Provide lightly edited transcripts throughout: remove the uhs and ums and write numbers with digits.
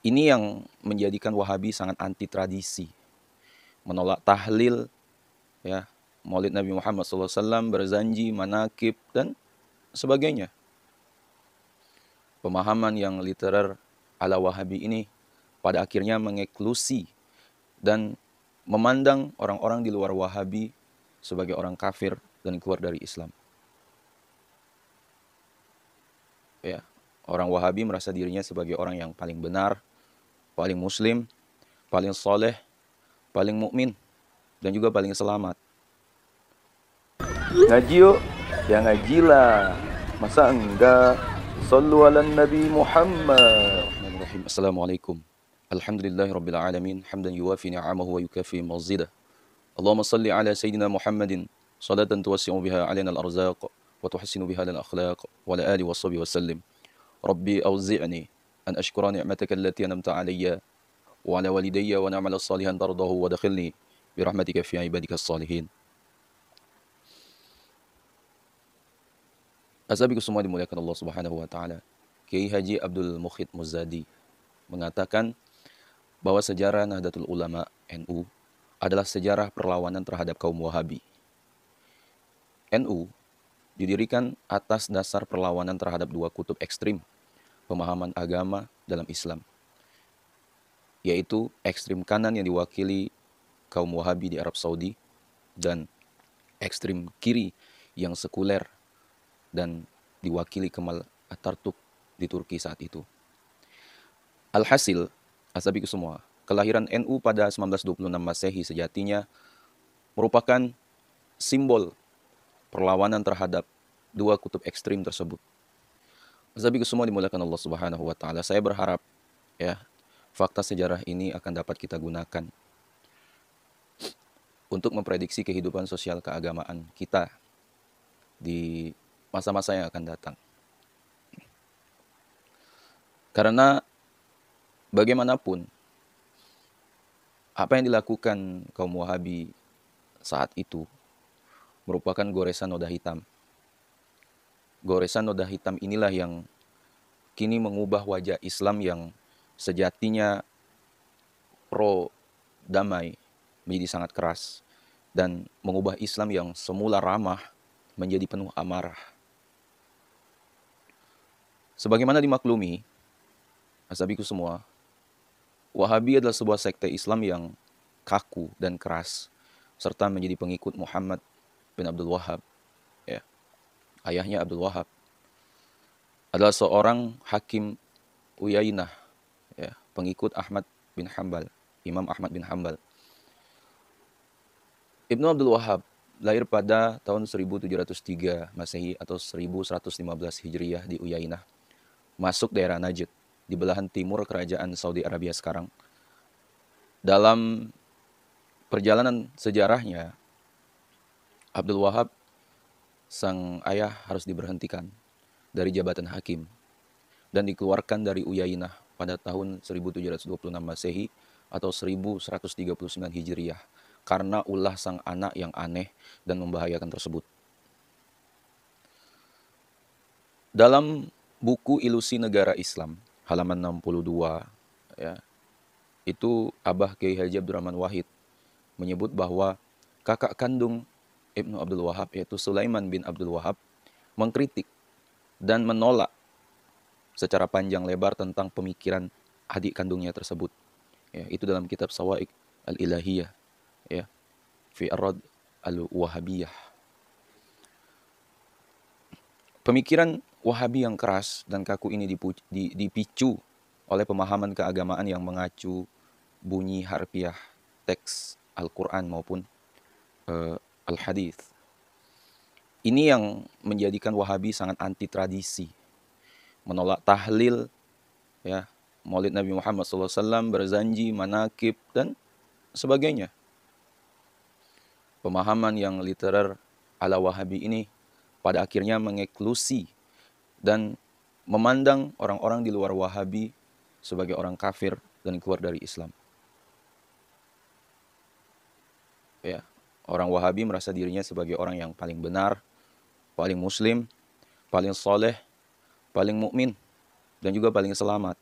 Ini yang menjadikan Wahabi sangat anti tradisi, menolak tahlil, ya, Maulid Nabi Muhammad SAW, berzanji, manakib, dan sebagainya. Pemahaman yang literer ala Wahabi ini pada akhirnya mengeklusi dan memandang orang-orang di luar Wahabi sebagai orang kafir dan keluar dari Islam. Ya, orang Wahabi merasa dirinya sebagai orang yang paling benar, paling muslim, paling soleh, paling mukmin, dan juga paling selamat. Ngaji yuk, ya ngajilah. Masa enggak? Sallu ala Nabi Muhammad. Assalamualaikum. Alhamdulillahi Rabbil Alamin. Hamdan yuwafi ni'amahu wa yukafi mazidah. Allahumma salli ala Sayyidina Muhammadin. Salatan tuwassi'u biha alina al-arzaq. Wa tuhassinu biha al-akhlaq. Wa ala alihi wa sahbihi wa sallim. Rabbi awzi'ni an ashkura ni'mataka allati anamta alayya. Wa ala walidayya wa na'mala salihan tardahu wa dakhilni birahmatika fi ibadika salihin. Asabiku semua dimuliakan Allah Subhanahu wa taala. Kiai Haji Abdul Mukhid Muzadi mengatakan bahwa sejarah Nahdlatul Ulama NU adalah sejarah perlawanan terhadap kaum Wahabi. NU didirikan atas dasar perlawanan terhadap dua kutub ekstrim pemahaman agama dalam Islam, yaitu ekstrim kanan yang diwakili kaum Wahabi di Arab Saudi dan ekstrim kiri yang sekuler dan diwakili Kemal Atatürk di Turki saat itu. Alhasil, asabiku semua, kelahiran NU pada 1926 Masehi sejatinya merupakan simbol perlawanan terhadap dua kutub ekstrim tersebut. Asabiku semua dimuliakan Allah Subhanahu wa taala. Saya berharap ya, fakta sejarah ini akan dapat kita gunakan untuk memprediksi kehidupan sosial keagamaan kita di masa-masa yang akan datang. Karena bagaimanapun apa yang dilakukan kaum Wahabi saat itu merupakan goresan noda hitam. Goresan noda hitam inilah yang kini mengubah wajah Islam yang sejatinya pro damai menjadi sangat keras dan mengubah Islam yang semula ramah menjadi penuh amarah. Sebagaimana dimaklumi, asabiku semua, Wahabi adalah sebuah sekte Islam yang kaku dan keras, serta menjadi pengikut Muhammad bin Abdul Wahab. Ya. Ayahnya Abdul Wahab adalah seorang hakim Uyainah, ya, pengikut Ahmad bin Hambal, Imam Ahmad bin Hambal. Ibnu Abdul Wahab lahir pada tahun 1703 Masehi atau 1115 Hijriyah di Uyainah, masuk daerah Najd di belahan timur kerajaan Saudi Arabia sekarang. Dalam perjalanan sejarahnya, Abdul Wahab, sang ayah, harus diberhentikan dari jabatan hakim dan dikeluarkan dari Uyainah pada tahun 1726 Masehi atau 1139 Hijriyah karena ulah sang anak yang aneh dan membahayakan tersebut. Dalam buku Ilusi Negara Islam halaman 62, ya, itu Abah Kiai Haji Abdurrahman Wahid menyebut bahwa kakak kandung Ibnu Abdul Wahab, yaitu Sulaiman bin Abdul Wahab, mengkritik dan menolak secara panjang lebar tentang pemikiran adik kandungnya tersebut. Ya, itu dalam kitab Sawa'iq al-Ilahiyah, ya, fi Arad al-Wahabiyah. Pemikiran Wahabi yang keras dan kaku ini dipicu oleh pemahaman keagamaan yang mengacu bunyi harfiah teks Al-Quran maupun Al-Hadith. Ini yang menjadikan Wahabi sangat anti tradisi, menolak tahlil, ya, Maulid Nabi Muhammad SAW, berzanji, manakib, dan sebagainya. Pemahaman yang literer ala Wahabi ini pada akhirnya mengeklusi dan memandang orang-orang di luar Wahabi sebagai orang kafir dan keluar dari Islam. Ya, orang Wahabi merasa dirinya sebagai orang yang paling benar, paling muslim, paling soleh, paling mukmin, dan juga paling selamat.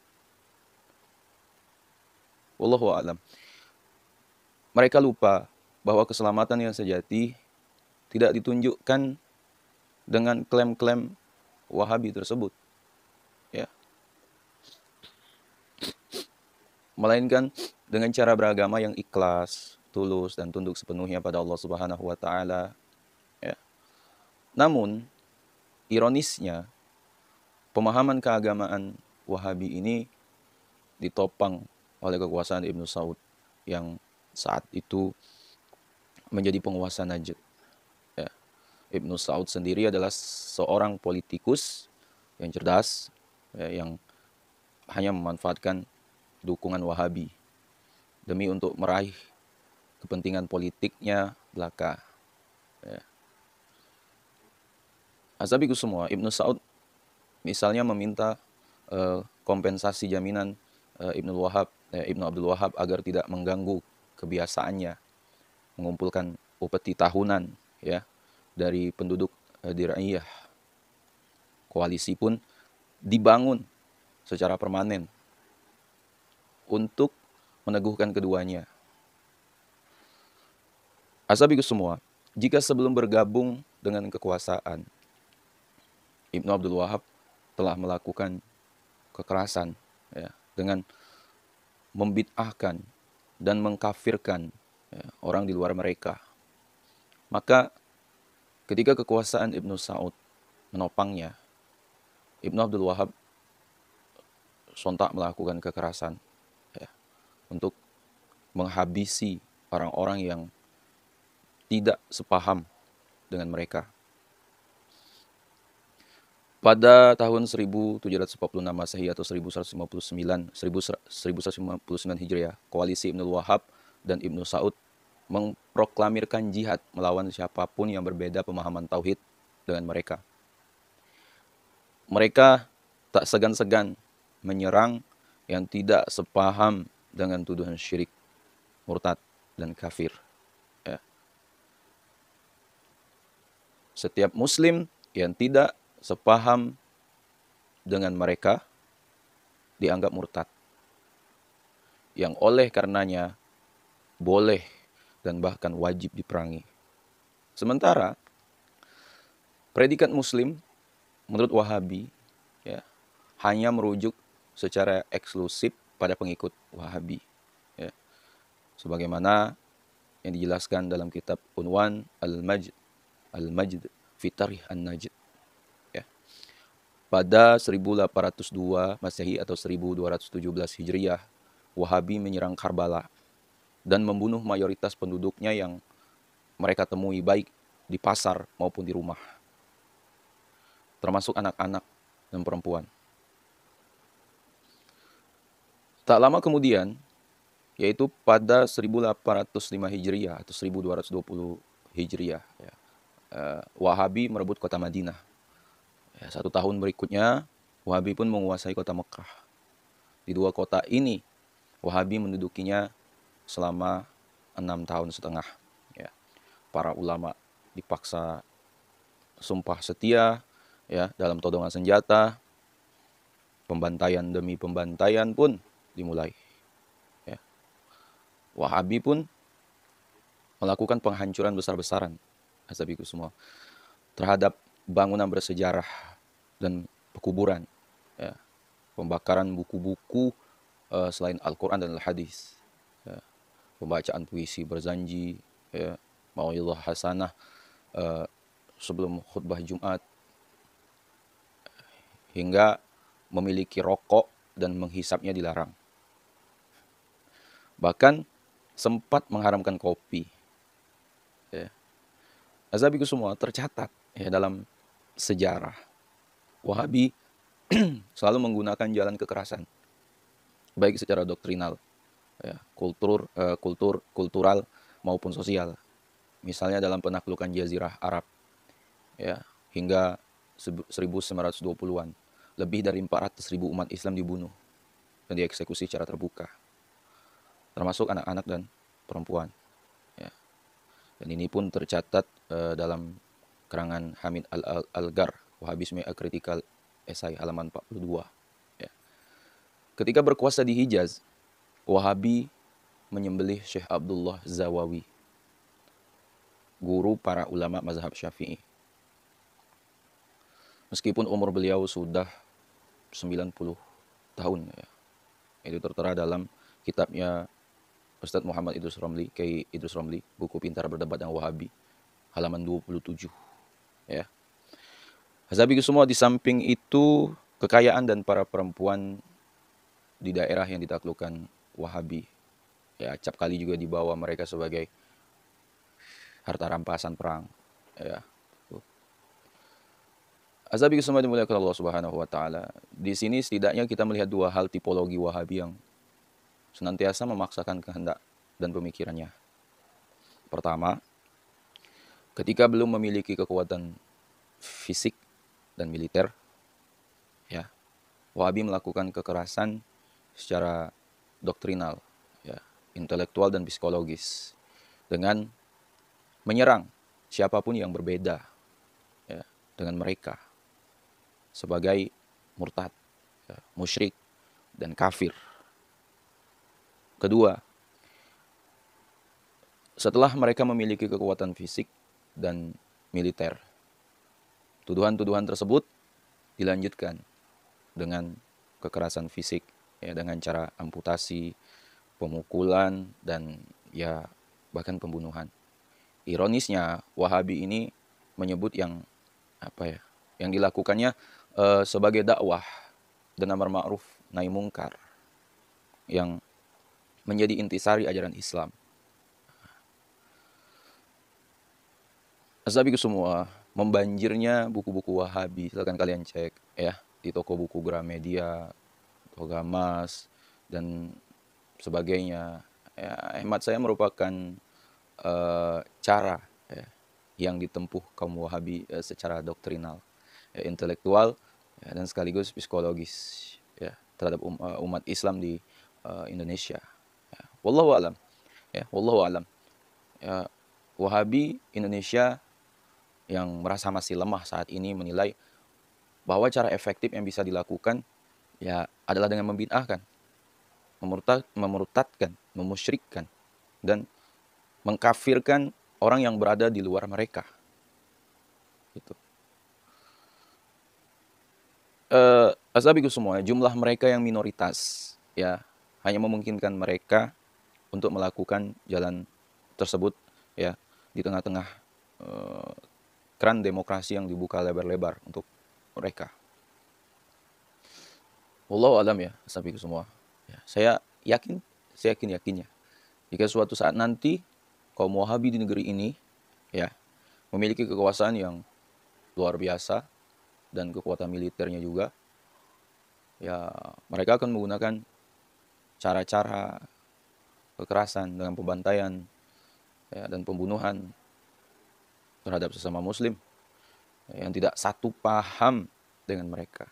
Wallahu a'lam. Mereka lupa bahwa keselamatan yang sejati tidak ditunjukkan dengan klaim-klaim Wahabi tersebut, ya, melainkan dengan cara beragama yang ikhlas, tulus, dan tunduk sepenuhnya pada Allah Subhanahu wa Ta'ala. Ya. Namun, ironisnya, pemahaman keagamaan Wahabi ini ditopang oleh kekuasaan Ibnu Saud yang saat itu menjadi penguasa Najd. Ya. Ibnu Saud sendiri adalah seorang politikus yang cerdas, ya, yang hanya memanfaatkan dukungan Wahabi demi untuk meraih kepentingan politiknya belaka. Ya. Azabiku semua, Ibnu Saud misalnya meminta kompensasi jaminan Ibnu Abdul Wahab agar tidak mengganggu kebiasaannya mengumpulkan upeti tahunan, ya, dari penduduk Diraiyah. Koalisi pun dibangun secara permanen untuk meneguhkan keduanya. Asabiku semua, jika sebelum bergabung dengan kekuasaan, Ibnu Abdul Wahab telah melakukan kekerasan, ya, dengan membid'ahkan dan mengkafirkan, ya, orang di luar mereka, maka ketika kekuasaan Ibnu Saud menopangnya, Ibnu Abdul Wahab sontak melakukan kekerasan, ya, untuk menghabisi orang-orang yang tidak sepaham dengan mereka. Pada tahun 1746 Masehi atau 1159 Hijriah, koalisi Ibnu Wahab dan Ibnu Saud memproklamirkan jihad melawan siapapun yang berbeda pemahaman tauhid dengan mereka. Mereka tak segan-segan menyerang yang tidak sepaham dengan tuduhan syirik, murtad, dan kafir. Ya. Setiap muslim yang tidak sepaham dengan mereka dianggap murtad, yang oleh karenanya boleh dan bahkan wajib diperangi. Sementara predikat muslim menurut Wahabi, ya, hanya merujuk secara eksklusif pada pengikut Wahabi, ya, sebagaimana yang dijelaskan dalam kitab Unwan Al-Majd fi Tarikh An-Najd. Pada 1802 Masehi atau 1217 Hijriah, Wahabi menyerang Karbala dan membunuh mayoritas penduduknya yang mereka temui baik di pasar maupun di rumah, termasuk anak-anak dan perempuan. Tak lama kemudian, yaitu pada 1805 Hijriah atau 1220 Hijriah, ya, Wahabi merebut kota Madinah. Ya, 1 tahun berikutnya, Wahabi pun menguasai kota Mekah. Di 2 kota ini, Wahabi mendudukinya selama 6 tahun setengah. Ya. Para ulama dipaksa sumpah setia, ya, dalam todongan senjata. Pembantaian demi pembantaian pun dimulai. Ya. Wahabi pun melakukan penghancuran besar-besaran, asabiku semua, terhadap bangunan bersejarah dan pekuburan, ya, pembakaran buku-buku selain Al-Quran dan Al-Hadis, ya, pembacaan puisi berzanji, ya, mau'izah hasanah sebelum khutbah Jumat, hingga memiliki rokok dan menghisapnya dilarang. Bahkan sempat mengharamkan kopi. Ya. Azabiku semua tercatat, ya, dalam sejarah. Wahabi selalu menggunakan jalan kekerasan, baik secara doktrinal, ya, kultural maupun sosial. Misalnya dalam penaklukan Jazirah Arab, ya, hingga 1920-an, lebih dari 400.000 umat Islam dibunuh dan dieksekusi secara terbuka, termasuk anak-anak dan perempuan. Ya. Dan ini pun tercatat dalam kerangan Hamid Al-Algar, Wahabisme A Critical Essay, halaman 42. Ya. Ketika berkuasa di Hijaz, Wahabi menyembelih Syekh Abdullah Zawawi, guru para ulama mazhab Syafi'i. Meskipun umur beliau sudah 90 tahun ya. Itu tertera dalam kitabnya Ustadz Muhammad Idrus Romli, Kiai Idrus Romli, buku Pintar Berdebat yang Wahabi, halaman 27 ya. Hazabi semua, di samping itu kekayaan dan para perempuan di daerah yang ditaklukkan Wahabi ya, acap kali juga dibawa mereka sebagai harta rampasan perang ya. Hazabi semua dimuliakan Allah Subhanahu wa taala. Di sini setidaknya kita melihat dua hal tipologi Wahabi yang senantiasa memaksakan kehendak dan pemikirannya. Pertama, ketika belum memiliki kekuatan fisik dan militer, ya, Wahabi melakukan kekerasan secara doktrinal, ya, intelektual dan psikologis, dengan menyerang siapapun yang berbeda ya, dengan mereka sebagai murtad, ya, musyrik, dan kafir. Kedua, setelah mereka memiliki kekuatan fisik dan militer, tuduhan-tuduhan tersebut dilanjutkan dengan kekerasan fisik, ya, dengan cara amputasi, pemukulan, dan ya bahkan pembunuhan. Ironisnya, Wahabi ini menyebut yang yang dilakukannya sebagai dakwah dan amar ma'ruf nahi mungkar yang menjadi intisari ajaran Islam. Azabiku semua, membanjirnya buku-buku Wahabi, silakan kalian cek ya di toko buku Gramedia, Toga Mas, dan sebagainya. Ya, hemat saya merupakan cara ya, yang ditempuh kaum Wahabi secara doktrinal, ya, intelektual, ya, dan sekaligus psikologis ya, terhadap umat Islam di Indonesia. Ya, wallahu alam. Ya, wallahu alam. Ya, Wahabi Indonesia yang merasa masih lemah saat ini menilai bahwa cara efektif yang bisa dilakukan ya adalah dengan membid'ahkan, memurtadkan, memusyrikkan, dan mengkafirkan orang yang berada di luar mereka. Gitu. Asabiku semua, jumlah mereka yang minoritas ya hanya memungkinkan mereka untuk melakukan jalan tersebut ya di tengah-tengah keran demokrasi yang dibuka lebar-lebar untuk mereka. Wallahu alam ya, asabiku semua. Ya, saya yakinnya jika suatu saat nanti kaum Wahabi di negeri ini ya memiliki kekuasaan yang luar biasa dan kekuatan militernya juga, ya mereka akan menggunakan cara-cara kekerasan dengan pembantaian ya, dan pembunuhan terhadap sesama muslim ya, yang tidak satu paham dengan mereka.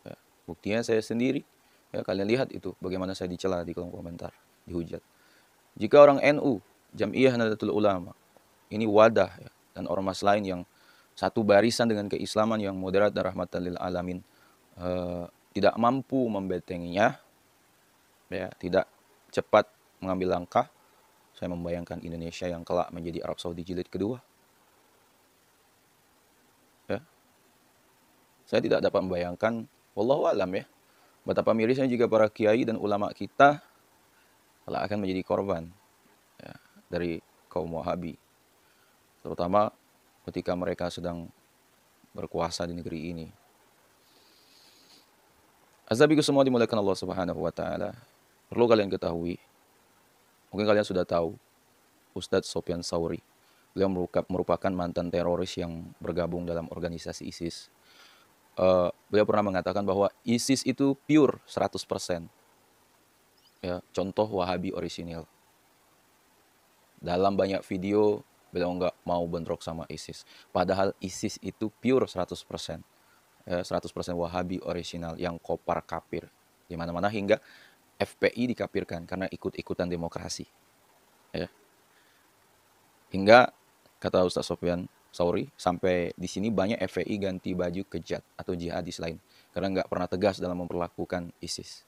Ya, buktinya saya sendiri, ya kalian lihat itu bagaimana saya dicela di kolom komentar, dihujat. Jika orang NU, Jam'iyah Nahdlatul Ulama, ini wadah ya, dan ormas lain yang satu barisan dengan keislaman yang moderat dan rahmatan lil alamin tidak mampu membentenginya, ya, tidak cepat mengambil langkah, saya membayangkan Indonesia yang kelak menjadi Arab Saudi jilid kedua. Ya. Saya tidak dapat membayangkan, wallahu alam ya, betapa mirisnya jika para kiai dan ulama kita kelak akan menjadi korban ya, dari kaum Wahabi, terutama ketika mereka sedang berkuasa di negeri ini. Azabiku semua dimuliakan Allah Subhanahu wa taala. Perlu kalian ketahui, mungkin kalian sudah tahu, Ustadz Sofyan Sauri, beliau merupakan mantan teroris yang bergabung dalam organisasi ISIS. Beliau pernah mengatakan bahwa ISIS itu pure 100%. Ya, contoh Wahabi orisinil. Dalam banyak video beliau nggak mau bentrok sama ISIS. Padahal ISIS itu pure 100%. Ya, 100% Wahabi orisinal yang kopar kafir. Di mana-mana hingga FPI dikafirkan karena ikut-ikutan demokrasi. Ya. Hingga kata Ustaz Sofyan Sauri, sampai di sini banyak FPI ganti baju ke JAD atau jihadis lain karena nggak pernah tegas dalam memperlakukan ISIS.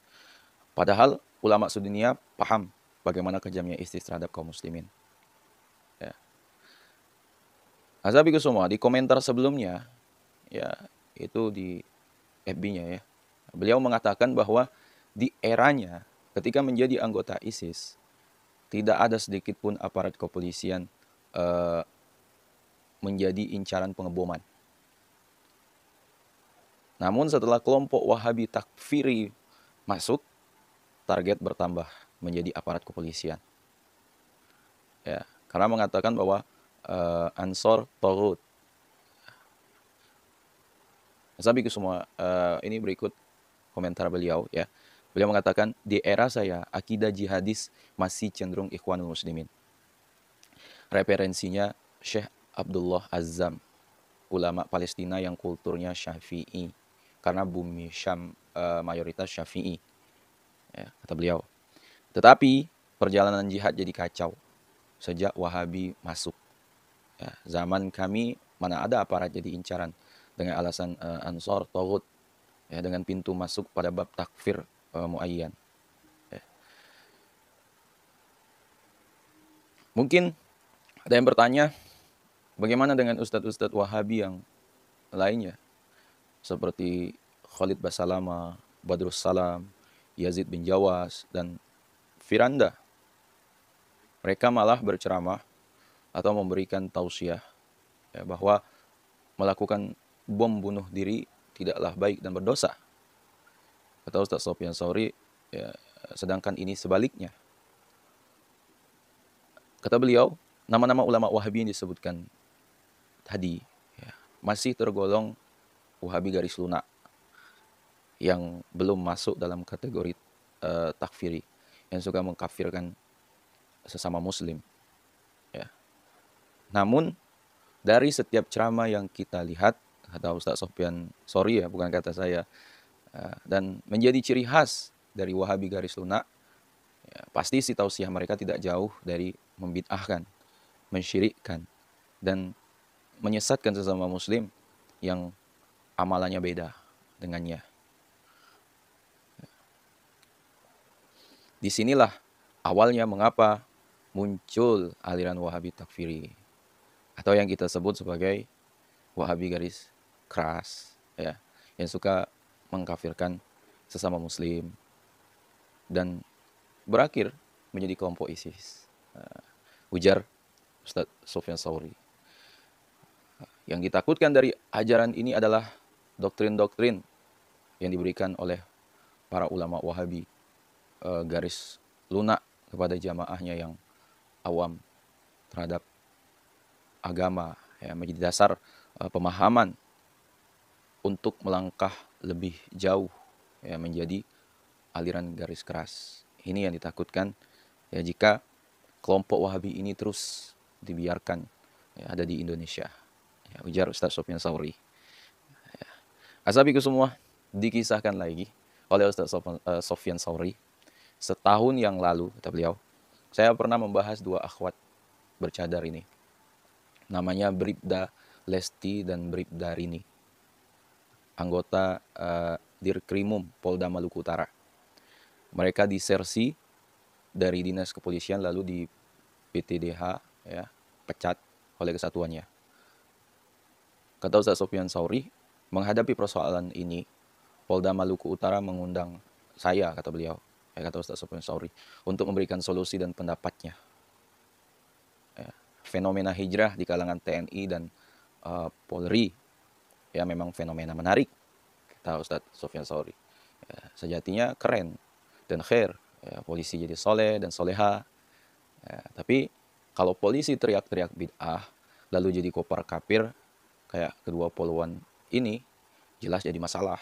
Padahal ulama sedunia paham bagaimana kejamnya ISIS terhadap kaum muslimin. Ya. Azabiku semua, di komentar sebelumnya, ya itu di FB-nya ya, beliau mengatakan bahwa di eranya ketika menjadi anggota ISIS, tidak ada sedikit pun aparat kepolisian menjadi incaran pengeboman. Namun setelah kelompok Wahabi takfiri masuk, target bertambah menjadi aparat kepolisian. Ya, karena mengatakan bahwa Ansor Taghut. Sabiku semua, ini berikut komentar beliau ya. Beliau mengatakan, di era saya, akidah jihadis masih cenderung Ikhwanul Muslimin. Referensinya Syekh Abdullah Azzam, ulama Palestina yang kulturnya Syafi'i. Karena bumi Syam mayoritas Syafi'i. Ya, kata beliau. Tetapi perjalanan jihad jadi kacau sejak Wahabi masuk. Ya, zaman kami mana ada aparat jadi incaran dengan alasan Ansor Taghut, ya, dengan pintu masuk pada bab takfir muayyan. Ya. Mungkin ada yang bertanya, bagaimana dengan ustadz-ustadz Wahabi yang lainnya seperti Khalid Basalama, Badrus Salam, Yazid bin Jawas, dan Firanda? Mereka malah berceramah atau memberikan tausiah ya, bahwa melakukan bom bunuh diri tidaklah baik dan berdosa. Kata Ustaz Sofyan Sauri, ya, sedangkan ini sebaliknya. Kata beliau, nama-nama ulama Wahabi yang disebutkan tadi ya, masih tergolong Wahabi garis lunak yang belum masuk dalam kategori takfiri, yang suka mengkafirkan sesama muslim. Ya. Namun dari setiap ceramah yang kita lihat, kata Ustaz Sofyan Sauri ya, bukan kata saya, dan menjadi ciri khas dari Wahabi garis lunak, ya, pasti si tausiah mereka tidak jauh dari membid'ahkan, mensyirikkan, dan menyesatkan sesama muslim yang amalannya beda dengannya. Disinilah awalnya mengapa muncul aliran Wahabi takfiri, atau yang kita sebut sebagai Wahabi garis keras, ya, yang suka mengkafirkan sesama muslim dan berakhir menjadi kelompok ISIS. Ujar Ustaz Sofyan Sauri. Yang ditakutkan dari ajaran ini adalah doktrin-doktrin yang diberikan oleh para ulama Wahabi garis lunak kepada jamaahnya yang awam terhadap agama, ya, menjadi dasar pemahaman untuk melangkah lebih jauh, ya, menjadi aliran garis keras. Ini yang ditakutkan ya jika kelompok Wahabi ini terus dibiarkan ya, ada di Indonesia. Ya, ujar Ustaz Sofyan Sauri. Ya. Asabiku semua, dikisahkan lagi oleh Ustaz Sofyan Sauri, setahun yang lalu, kata beliau, saya pernah membahas dua akhwat bercadar ini. Namanya Bribda Lesti dan Bribda Rini, anggota Dirkrimum Polda Maluku Utara. Mereka disersi dari dinas kepolisian lalu di PTDH, ya, pecat oleh kesatuannya. Kata Ustaz Sofyan Sauri, menghadapi persoalan ini, Polda Maluku Utara mengundang saya, kata beliau, ya, kata Ustaz Sofyan Sauri, untuk memberikan solusi dan pendapatnya. Ya, fenomena hijrah di kalangan TNI dan Polri, ya, memang fenomena menarik, kata Ustaz Sofyan Sauri. Ya, sejatinya keren dan khair, ya, polisi jadi soleh dan soleha. Ya, tapi kalau polisi teriak-teriak bid'ah lalu jadi kopar kafir kayak kedua poluan ini, jelas jadi masalah.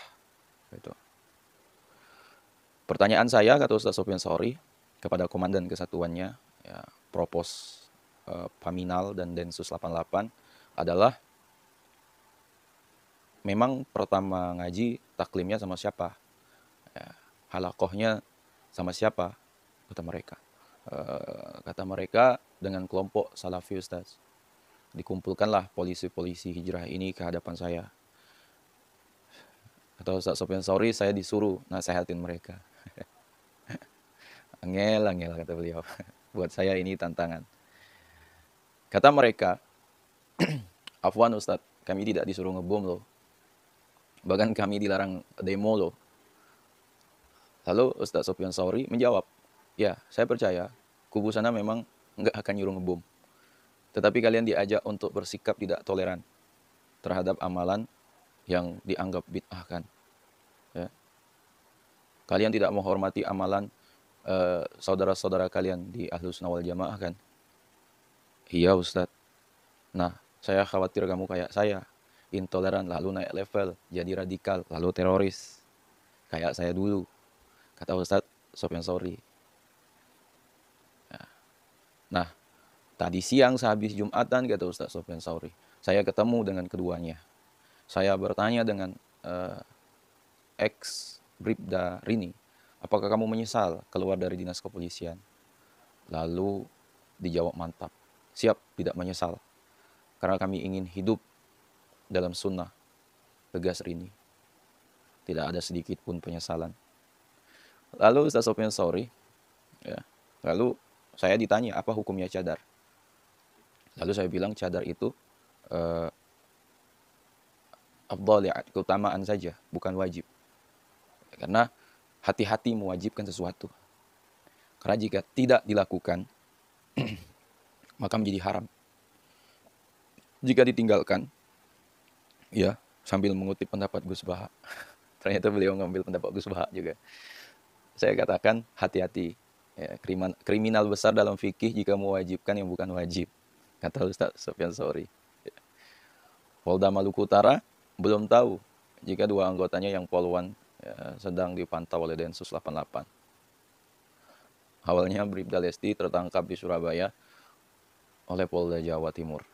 Gitu. Pertanyaan saya, kata Ustaz Sofyan Sauri, kepada komandan kesatuannya, ya, Propos Paminal dan Densus 88 adalah, memang pertama ngaji taklimnya sama siapa? Ya, halakohnya sama siapa? Kata mereka. Kata mereka dengan kelompok Salafi Ustaz. Dikumpulkanlah polisi-polisi hijrah ini ke hadapan saya. Kata Ustaz Sofyan Sauri, saya disuruh nasehatin mereka. Angel, angel kata beliau. Buat saya ini tantangan. Kata mereka, Afwan Ustadz, kami tidak disuruh ngebom loh. Bahkan kami dilarang demo loh. Lalu Ustadz Sofyan Sauri menjawab, ya saya percaya kubu sana memang nggak akan nyuruh ngebom. Tetapi kalian diajak untuk bersikap tidak toleran terhadap amalan yang dianggap bid'ah kan. Ya. Kalian tidak menghormati amalan saudara-saudara kalian di Ahlus Sunnah wal Jamaah kan. Iya Ustadz. Nah, saya khawatir kamu kayak saya. Intoleran lalu naik level, jadi radikal, lalu teroris. Kayak saya dulu. Kata Ustadz Sofyan Sauri. Nah, tadi siang sehabis Jumatan, kata Ustadz Sofyan Sauri, saya ketemu dengan keduanya. Saya bertanya dengan ex-Bribda Rini, apakah kamu menyesal keluar dari dinas kepolisian? Lalu dijawab mantap, siap tidak menyesal. Karena kami ingin hidup dalam sunnah, tegas Rini. Tidak ada sedikit pun penyesalan. Lalu Ustadz Sofyan Sauri, ya, lalu saya ditanya apa hukumnya cadar. Lalu saya bilang cadar itu afdal, ya, keutamaan saja, bukan wajib. Karena hati-hati mewajibkan sesuatu. Karena jika tidak dilakukan, maka menjadi haram. Jika ditinggalkan, ya, sambil mengutip pendapat Gus Baha. Ternyata beliau ngambil pendapat Gus Baha juga. Saya katakan hati-hati. Ya, kriminal besar dalam fikih jika mewajibkan yang bukan wajib. Kata Ustaz Sofyan Sauri. Polda Maluku Utara belum tahu jika dua anggotanya yang poluan sedang dipantau oleh Densus 88. Awalnya Bribda Lesti tertangkap di Surabaya oleh Polda Jawa Timur,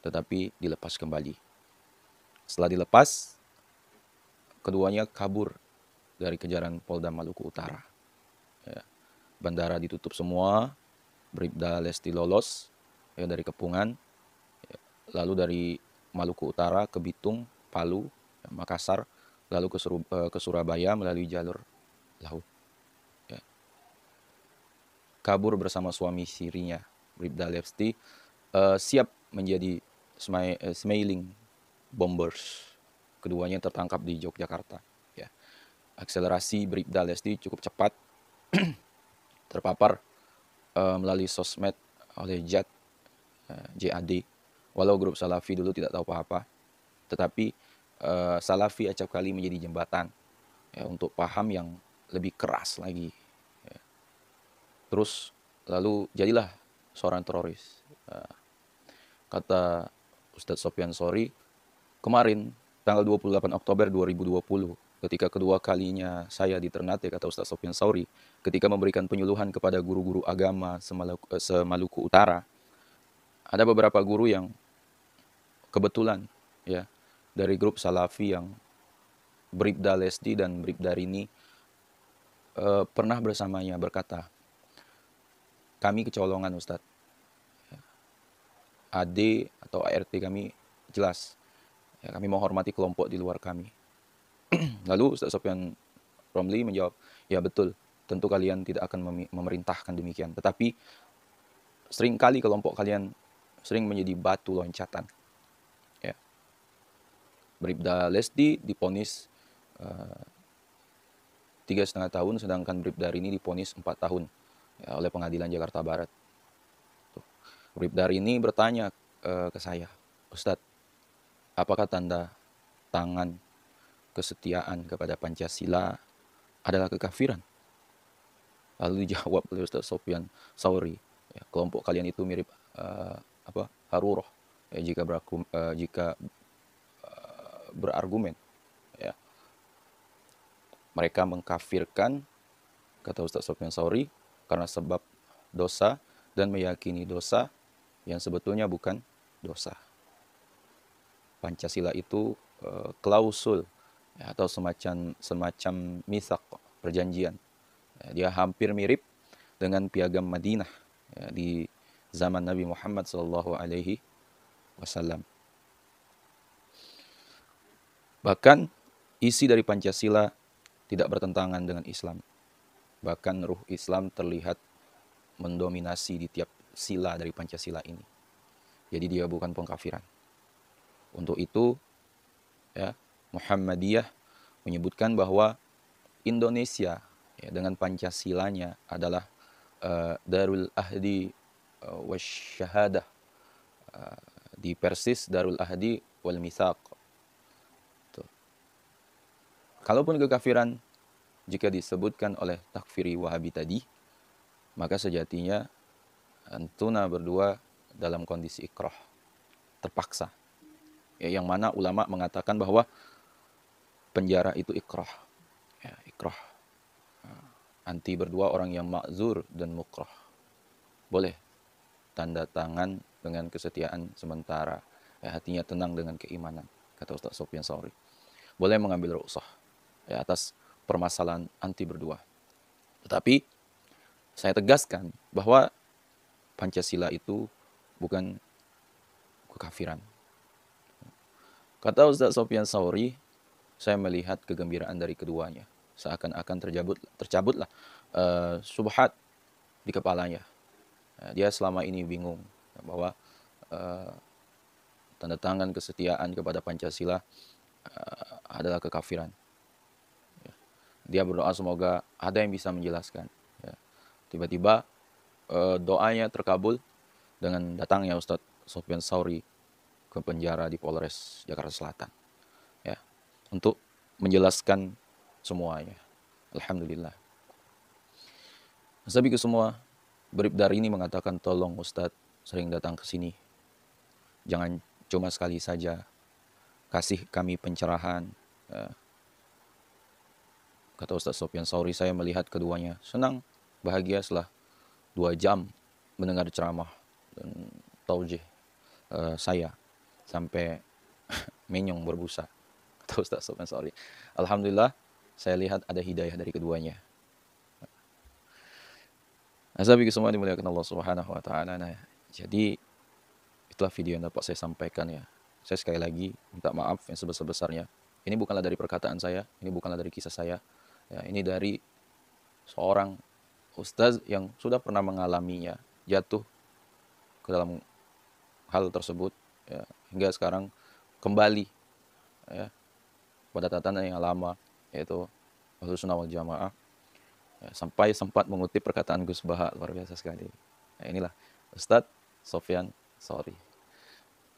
tetapi dilepas kembali. Setelah dilepas, keduanya kabur dari kejaran Polda Maluku Utara. Ya. Bandara ditutup semua, Bribda Lesti lolos ya, dari Kepungan, ya. Lalu dari Maluku Utara ke Bitung, Palu, ya, Makassar, lalu ke Surabaya melalui jalur laut. Ya. Kabur bersama suami sirinya, Bribda Lesti, siap menjadi smiling bombers. Keduanya tertangkap di Yogyakarta. Ya. Akselerasi Bribda Lesti cukup cepat, terpapar melalui sosmed oleh JAD. Walau grup Salafi dulu tidak tahu apa-apa, tetapi Salafi acap kali menjadi jembatan ya, untuk paham yang lebih keras lagi. Ya. Terus lalu jadilah seorang teroris. Kata Ustadz Sofyan Sauri, kemarin tanggal 28 Oktober 2020, ketika kedua kalinya saya di Ternate, kata Ustadz Sofyan Sauri, ketika memberikan penyuluhan kepada guru-guru agama Semaluku Utara, ada beberapa guru yang kebetulan ya dari grup Salafi yang Bribda Lesti dan Bribda Rini pernah bersamanya berkata, kami kecolongan Ustadz. AD atau ART kami jelas. Ya, kami menghormati kelompok di luar kami. Lalu Ustadz Sofyan Romli menjawab, ya betul, tentu kalian tidak akan memerintahkan demikian. Tetapi seringkali kelompok kalian sering menjadi batu loncatan. Ya. Bribda Lesti diponis 3,5 tahun, sedangkan Bribda Rini diponis 4 tahun ya, oleh Pengadilan Jakarta Barat. Bribda Rini bertanya ke saya, Ustadz, apakah tanda tangan kesetiaan kepada Pancasila adalah kekafiran? Lalu dijawab oleh Ustadz Sofyan Sauri, ya, kelompok kalian itu mirip Harurah ya, jika berargumen. Ya. Mereka mengkafirkan, kata Ustadz Sofyan Sauri, karena sebab dosa dan meyakini dosa yang sebetulnya bukan dosa. Pancasila itu klausul ya, atau semacam mitsak, perjanjian. Ya, dia hampir mirip dengan piagam Madinah ya, di zaman Nabi Muhammad SAW. Bahkan isi dari Pancasila tidak bertentangan dengan Islam. Bahkan ruh Islam terlihat mendominasi di tiap sila dari Pancasila ini. Jadi dia bukan pengkafiran. Untuk itu, ya, Muhammadiyah menyebutkan bahwa Indonesia, ya, dengan Pancasilanya adalah Darul Ahdi Wasyahadah, di Persis Darul Ahdi wal Mitsaq. Kalaupun kekafiran jika disebutkan oleh takfiri Wahabi tadi, maka sejatinya antuna berdua dalam kondisi ikrah, terpaksa. Ya, yang mana ulama mengatakan bahwa penjara itu ikrah. Ya, ikrah. Anti berdua orang yang ma'zur dan mukrah. Boleh tanda tangan dengan kesetiaan sementara. Ya, hatinya tenang dengan keimanan, kata Ustaz Sofyan Sauri. Boleh mengambil rukhsah, ya, atas permasalahan anti berdua. Tetapi saya tegaskan bahwa Pancasila itu bukan kekafiran. Kata Ustaz Sofyan Sauri, saya melihat kegembiraan dari keduanya. Seakan-akan tercabutlah subhat di kepalanya. Dia selama ini bingung bahwa tanda tangan kesetiaan kepada Pancasila adalah kekafiran. Dia berdoa semoga ada yang bisa menjelaskan. Tiba-tiba doanya terkabul dengan datangnya Ustadz Sofyan Sauri ke penjara di Polres Jakarta Selatan, ya, untuk menjelaskan semuanya. Alhamdulillah. Sabi ke semua, Bribda ini mengatakan, tolong Ustadz sering datang ke sini. Jangan cuma sekali saja, kasih kami pencerahan. Kata Ustadz Sofyan Sauri, saya melihat keduanya senang, bahagia setelah 2 jam mendengar ceramah dan taujih saya sampai menyong berbusa. Kata Ustadz Sofyan Sauri. Alhamdulillah, saya lihat ada hidayah dari keduanya. Azabi semua dimuliakan Allah Subhanahu wa taala. Nah, jadi itulah video yang dapat saya sampaikan, ya. Saya sekali lagi minta maaf yang sebesar-besarnya. Ini bukanlah dari perkataan saya, ini bukanlah dari kisah saya. Ya, ini dari seorang ustaz yang sudah pernah mengalaminya, jatuh ke dalam hal tersebut, ya, hingga sekarang kembali, ya, pada tatanan yang lama, yaitu Ahlussunnah wal Jamaah. Ya, sampai sempat mengutip perkataan Gus Baha, luar biasa sekali. Nah, inilah Ustadz Sofyan Sauri.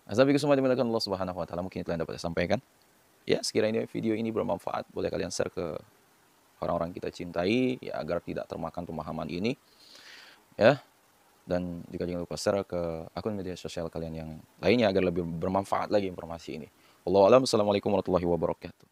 Azabiku semua dimuliakan Allah Subhanahu wa taala, mungkin itu yang dapat saya sampaikan. Ya, sekiranya video ini bermanfaat, boleh kalian share ke orang-orang kita cintai, ya, agar tidak termakan pemahaman ini, ya. Dan juga jangan lupa share ke akun media sosial kalian yang lainnya agar lebih bermanfaat lagi informasi ini. Wallahu a'lam. Assalamualaikum warahmatullahi wabarakatuh.